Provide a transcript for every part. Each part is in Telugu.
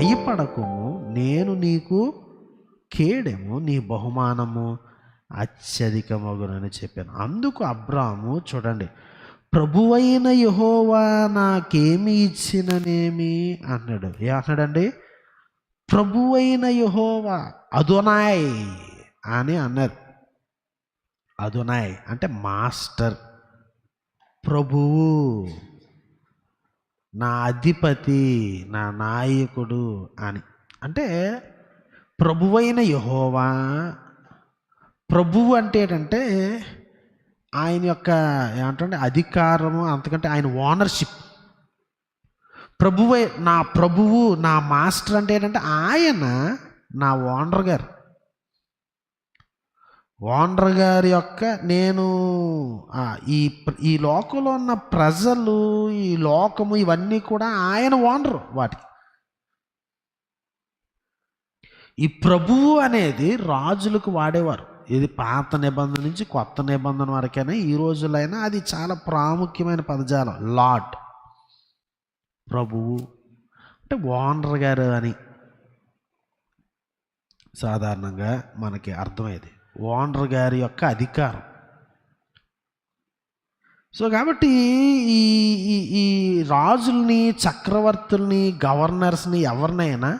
భయపడకుము, నేను నీకు కేడెము, నీ బహుమానము అత్యధికమగునని చెప్పాను. అందుకు అబ్రాము చూడండి, ప్రభువైన యెహోవా నాకేమి ఇచ్చిననేమి అన్నాడు. ఏమన్నాడండి? ప్రభువైన యెహోవా, అదోనాయ్ అని అన్నారు. అదోనాయ్ అంటే మాస్టర్, ప్రభువు, నా అధిపతి, నా నాయకుడు అని. అంటే ప్రభువైన యెహోవా, ప్రభువు అంటే ఏంటంటే ఆయన యొక్క ఏమంటే అధికారము, అంతకంటే ఆయన ఓనర్షిప్. ప్రభువే నా ప్రభువు, నా మాస్టర్ అంటే ఏంటంటే ఆయన నా ఓనర్ గారు. ఓనర్ గారి యొక్క నేను ఈ లోకంలో ఉన్న ప్రజలు, ఈ లోకము, ఇవన్నీ కూడా ఆయన ఓనరు. వాటికి ఈ ప్రభువు అనేది రాజులకు వాడేవారు. ఇది పాత నిబంధన నుంచి కొత్త నిబంధన వరకైనా, ఈ రోజులైనా అది చాలా ప్రాముఖ్యమైన పదజాలం. లార్డ్, ప్రభువు అంటే ఓనర్ గారు అని సాధారణంగా మనకి అర్థమయ్యేది. ఓనర్ గారి యొక్క అధికారం. సో కాబట్టి ఈ ఈ ఈ రాజుల్ని, చక్రవర్తుల్ని, గవర్నర్స్ని ఎవరినైనా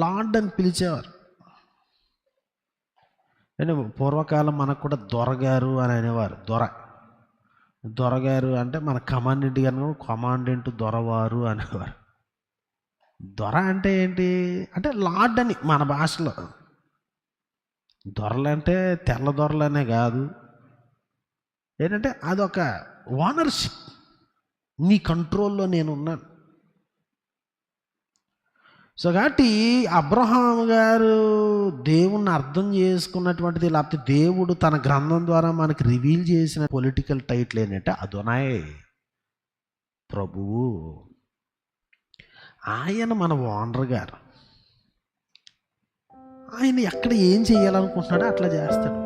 లార్డ్ అని పిలిచేవారు. అంటే పూర్వకాలం మనకు కూడా దొరగారు అని అనేవారు. దొరగారు అంటే మన కమాండెంట్ గారు, కమాండెంట్ దొరవారు అనేవారు. దొర అంటే ఏంటి అంటే లార్డ్ అని మన భాషలో. దొరలంటే తెల్ల దొరలనే కాదు, ఏంటంటే అదొక ఓనర్షిప్. నీ కంట్రోల్లో నేనున్నాను. సో కాబట్టి అబ్రహాం గారు దేవుణ్ణి అర్థం చేసుకున్నటువంటిది, లేకపోతే దేవుడు తన గ్రంథం ద్వారా మనకి రివీల్ చేసిన పొలిటికల్ టైటిల్ ఏంటంటే అదోనాయ్, ప్రభువు. ఆయన మన ఓనర్ గారు. ఆయన ఎక్కడ ఏం చేయాలనుకుంటున్నాడో అట్లా చేస్తాడు.